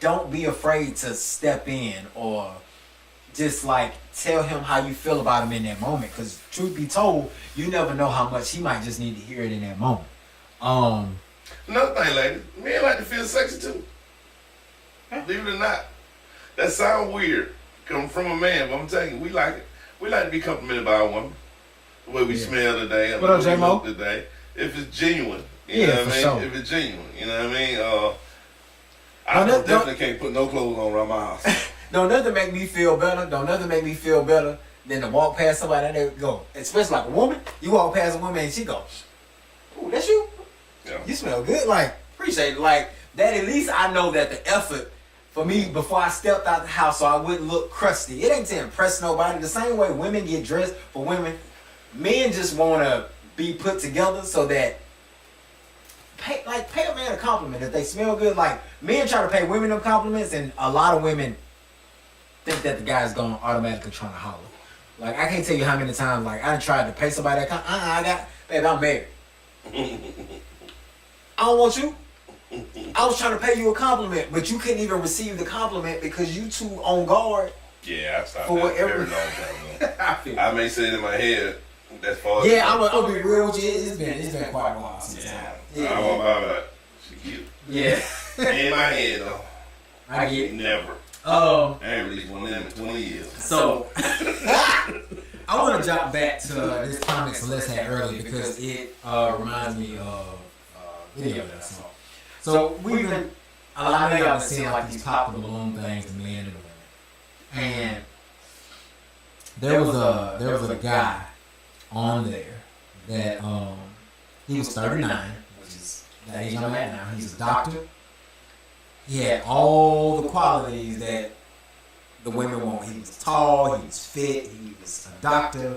Don't be afraid to step in or just like tell him how you feel about him in that moment, because truth be told, you never know how much he might just need to hear it in that moment. Another thing, ladies, men like to feel sexy too. Believe it or not, that sound weird coming from a man, but I'm telling you, we like it. We like to be complimented by a woman. The way we smell today, and what up, the way we J-Mo? look today. If it's genuine, you know what I mean? Sure. If it's genuine, you know what I mean? I definitely can't put no clothes on around my house. Don't nothing make me feel better. Don't nothing make me feel better than to walk past somebody and they go, especially like a woman. You walk past a woman and she goes, "Ooh, that's you. Yeah. You smell good." Like, appreciate it. Like that. At least I know that the effort for me before I stepped out the house, so I wouldn't look crusty. It ain't to impress nobody. The same way women get dressed for women, men just want to be put together so that pay a man a compliment if they smell good. Like, men try to pay women them compliments, and a lot of women think that the guy's gonna automatically trying to holler. Like, I can't tell you how many times like I tried to pay somebody that baby, I'm married. I don't want you. I was trying to pay you a compliment, but you couldn't even receive the compliment because you too on guard. Yeah, I stopped For that whatever- very long time ago. I may say it in my head as far as... Yeah, I'm gonna be real with you. It's been quite a while since Yeah, I won't buy that. She cute. Yeah. In my head, though. I get it. Never. Um, I ain't released one of them in 20 years. So, I want to jump back to this comic Celeste had earlier because it reminds me of a video that I saw. So, we've been, a lot of y'all been seeing like these pop the balloon things to men and women. And there was a guy on there that he was 39, which is the age I'm at now. He's a doctor. He had all the qualities that the women want. He was tall, he was fit, he was a doctor.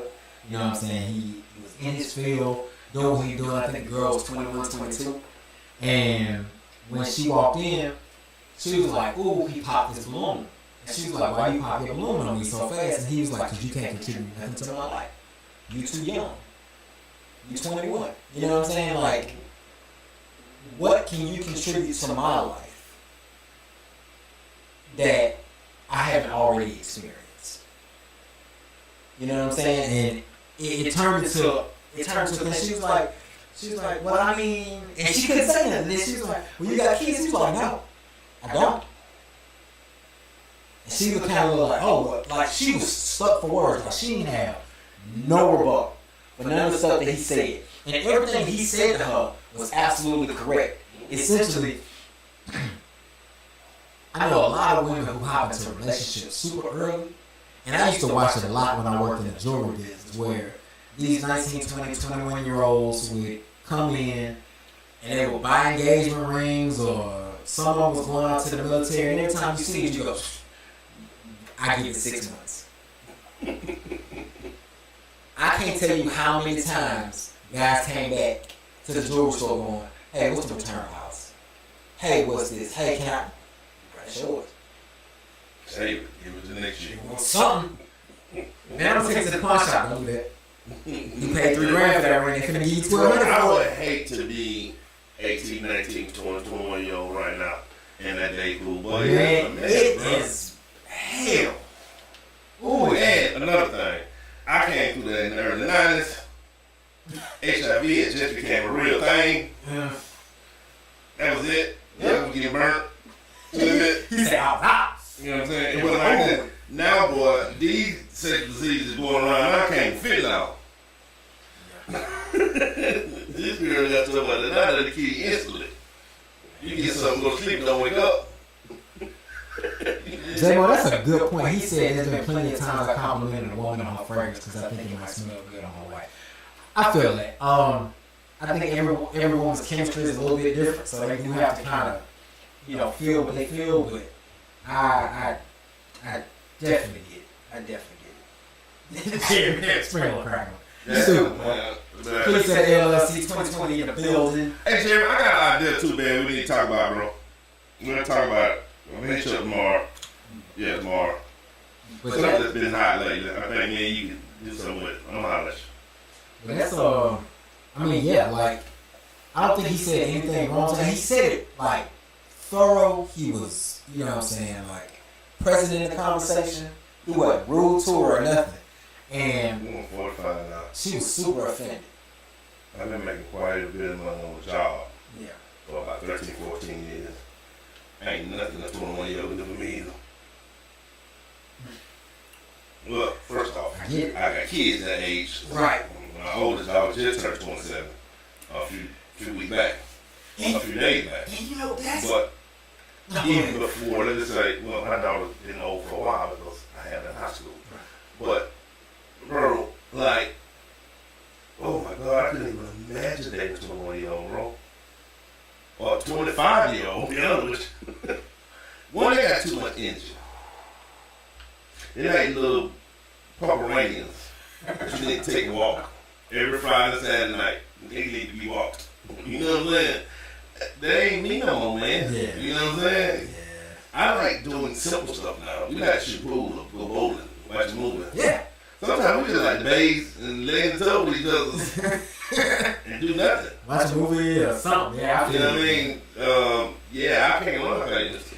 You know what I'm saying? He was in his field, doing what he doing. I think the girl was 21, 22. And when she walked in, she was like, "Ooh, he popped this balloon." And she was like, "Why you pop your balloon on me so fast?" And he was like, "'Cause you can't contribute nothing to my life. You too young. You 21. You know what I'm saying? Like, what can you contribute to my life that I haven't already experienced?" You know what I'm saying? And it turned into a thing. She was like, "Well, I mean," and she couldn't say nothing. And she was like, "Well, you got kids?" He was like, "No, I don't." And she was kind of like, "Oh," well, like she was stuck for words. Like, she didn't have no rebuttal for none of the stuff that he said. And everything he said to her was absolutely correct. Essentially, I know a lot of women who hop into relationships super early. And I used to watch it a lot when I worked in the jewelry business, where these 19, 20, 21-year-olds would come in and they would buy engagement rings, or someone was going out to the military, and every time you see it, you go, I give it 6 months. I can't tell you how many times guys came back to the jewelry store going, hey, what's the return policy? Hey, what's this? Hey, can I? Show it. Save it. Give it to the next year. Something. Man, I'm taking it to the pawn shop. Don't do that. You paid $3 grand for that ring. They finna give you $1,200 I for would it. hate to be 18, 19, 20, 21 year old right now in that day group. But Man, bro. it is hell. Ooh, and another thing. I came through that in the early 90s. HIV had just became a real thing. Yeah. That was it. Yeah, was getting burnt. You know what I mean? He said, ah. You know what I'm saying? It wasn't like that. Now, boy, these sexual diseases going around. I can't fit now. This girl got stuff like that. Now the key instantly. You get something, go to sleep, don't wake up. J-Mo, that's a good point. He said there's been plenty of times I complimented a woman on her fragrance because I think it might smell good on her wife. I feel that. I think every woman's chemistry is a little bit different, so they do have to kind of, feel what they feel. But I definitely get it. I definitely get it. Yeah, sprinkle crackle. Please said LLC 2020 in the building. Hey, Jeremy, I got an idea too, man. We need to talk about it, bro. We're going to talk about it. I'm going to hit you up tomorrow. Yeah, tomorrow. But Something that's been hot lately. I think, man, you can do something with it. I'm going to holler at you. But that's I mean, yeah, like I don't think he said anything wrong. He said it like thorough. He was, you know what I'm saying, like present in the conversation. He wasn't rude to her or nothing. And I'm 45 now. she was super offended. I've been making quite a bit of money on the job Yeah. for about 13, 14 years. Ain't nothing a 21 year old do for me either. Well, first off, I get it. I got kids that age. Right. My oldest daughter just turned 27 a few weeks back, a few days back. And you know, that's But even before, let's just say, well, my daughter's been old for a while because I had her in high school. But, bro, like, oh my God, I couldn't even imagine dating a 21-year-old, bro. Or a 25-year-old, you know, which, one, they got too much energy. They're like little Pomeranians. You need to take a walk every Friday and Saturday night. They need to be walked. You know what I'm saying? That ain't me no more, man. Yeah. You know what I'm saying? yeah. I like doing simple stuff now. We like to shoot pool or go bowling, watch a movie. Yeah. Sometimes we just like bathe and lay in the tub with each other and do nothing. Watch a movie or something. Yeah, I You feel know what I mean? Yeah, I can't run like this.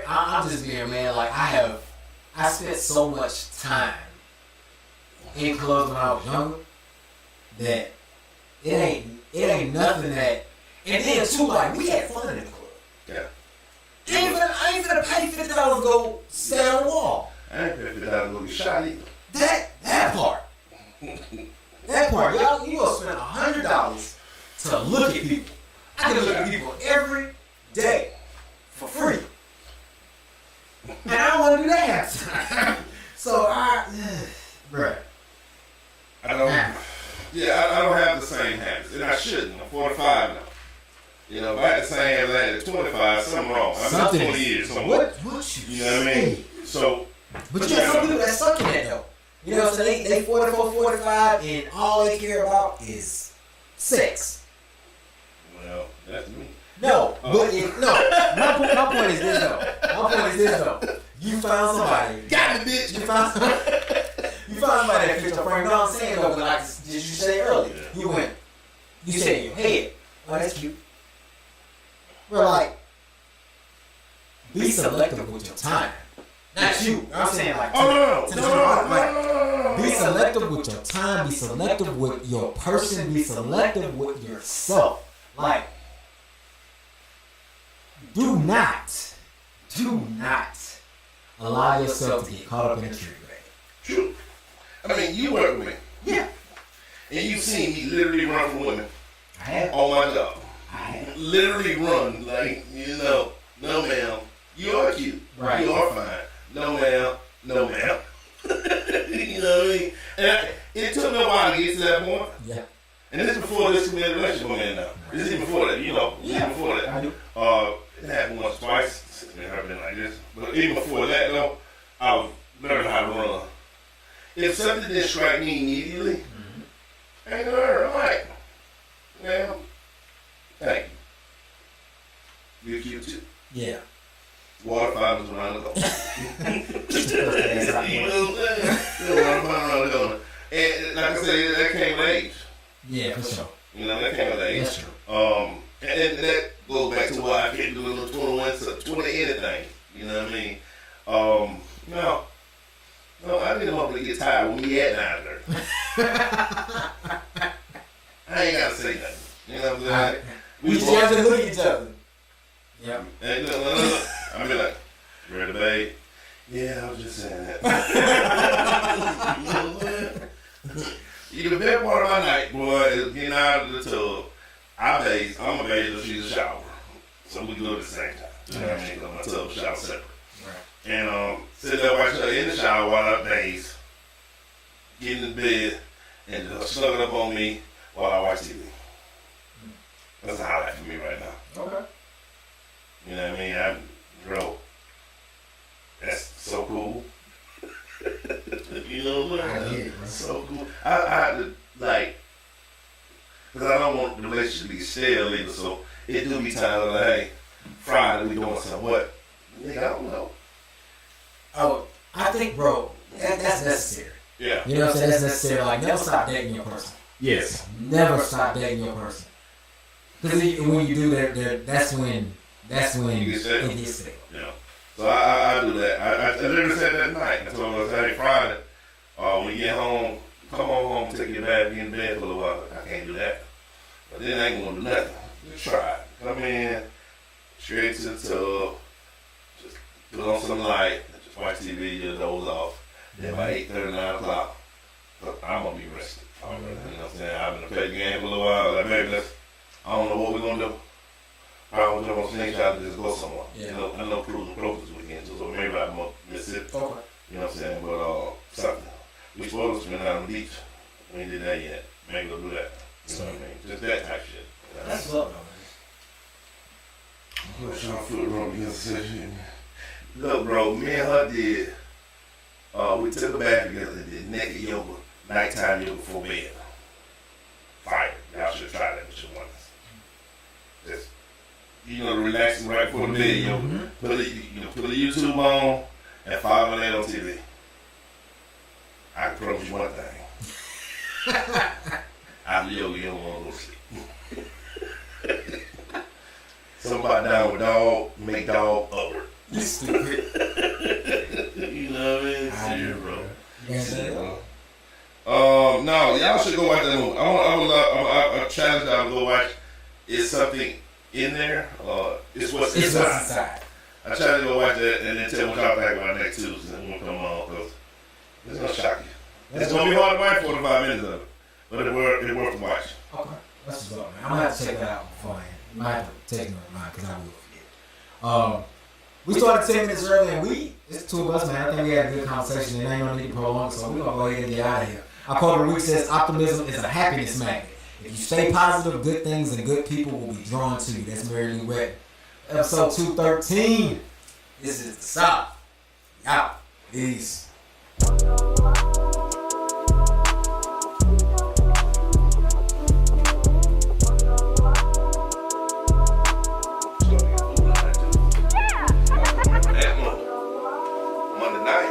I'm just being, man, like I spent so much time in clubs when I was younger that it ain't nothing that. And then too, like we had fun in the club. Yeah. I ain't gonna pay $50 to go sit on the wall. I ain't paying $50 to go get shot either. That part. That part. Y'all, you gonna spend $100 to look at people. I can look at people every day for free. And I don't want to do that half the time. So bruh. I don't. Yeah, I don't have the same habits, and I shouldn't. I'm 45 now. You know, if I had the same habits I had at 25, something wrong. I'm 20 years. So What you know what I mean? So, But you got some people that suck in that though. You know what I'm saying? They 44, 45, and all they care about is sex. well, that's me. No, but my point is this though. You found somebody. Got me, bitch. You found somebody that fits your frame. You know what I'm saying though? But like you said earlier, you said in your head, oh that's cute. We're like, be selective with your time. Not you. I'm saying like, be selective with your time. Be selective with your person. Be selective with yourself. Like, do not allow yourself to get caught up in a tree bag. True. I mean, you work with me, Yeah, and you've seen me literally run from women I have. on my job. I have. Literally run, like, no ma'am, you are cute. Right. You are fine. No ma'am. You know what I mean? And it took me a while to get to that point. Yeah. And this is before this committed relationship I'm in now. This is even before that, you know. Even before that. I do. It happened once, twice. Since it have been like this. But even before that, though, I've learned how to run. If something didn't strike me immediately, I ain't gonna hurt. I'm like, man, thank you. You're cute too. Yeah. Water fountains around the corner. You know what I'm saying? Water fountains around the corner. And like I said, that came with age. Yeah, for sure. You know, that came with age. That's true. And that goes back to why I can't do a little 21 to 20 anything. You know what I mean? No, I didn't want to get tired when we at 9:30. I ain't gotta say nothing. You know what I'm saying? We just have to look at each other. Yep. And look. I be like, ready, babe? Yeah, I was just saying that. You know what I'm saying? The best part of my night, boy, is getting out of the tub. I'm a bathe if she's a shower. So we do it at the same time. You know what I mean? Because my tub shower separate. Right. And sit there watching her in the shower while I bathe, get in the bed, and just snuggle up on me while I watch TV. That's a highlight for me right now. Okay. You know what I mean? Bro, that's so cool. You know what I mean? I get it, bro. So cool. I had to, like, because I don't want the relationship to be stale either, so it do be times like, hey, Friday we doing something. What? Nigga, I don't know. Oh, I think, bro, that's necessary. Yeah. You know what I'm saying? That's necessary. Like, never stop dating your person. Yes. Never stop dating your person. Because when you do that, that's when You get stale. it gets stale. Yeah. So I do that. I literally said that night. I told her, hey, Friday, when you get home, come on home, take your bath, get in bed for a little while. I can't do that. But then I ain't gonna do nothing. Just try it. Come in, straight to the tub, just put on some light, just watch TV, just doze off. Then by 8:30, 9 o'clock, I'm gonna be rested. You know what I'm saying? I've been playing the game for a little while. Like, baby, I don't know what we're gonna do. Probably jump on snake shot and just go somewhere. Yeah. You know, I know cruising close this weekend, so maybe I'm up Mississippi. Okay. You know what I'm saying? But something. We supposed to spend out on the beach. We ain't did that yet. Maybe we'll do that. You know what I mean? Just that type shit. You know? That's up, though. Look, bro, me and her did. We took a bath together and did naked yoga, nighttime yoga before bed. Fire. Y'all should try that with your ones. Just, relaxing right before the bed yoga. Put the YouTube on and follow that on TV. I can promise you one thing. After yoga, you don't want to go to sleep. Somebody down with dog, make dog upward. You stupid. You know what I mean? I Serious, do, bro. Yeah. No, y'all should go watch that movie. I challenge y'all to go watch. Is something in there? It's what's inside. I challenge you to go watch that and then tell me what y'all think about next Tuesday when we come on, because it's gonna shock you. It's gonna be hard to watch 45 minutes of it, but it's worth the watch. Okay. That's what's up, man. I'm gonna have to check that out beforehand. You might have to take note of mine because I will forget. We started 10 minutes early and it's two of us, man. I think we had a good conversation and ain't no need to prolong, so we're gonna go ahead and get out of here. Our quote of the week says, optimism is a happiness magnet. If you stay positive, good things and good people will be drawn to you. That's Mary Lou Retton. Episode 213. This is the Souf. Out. Peace.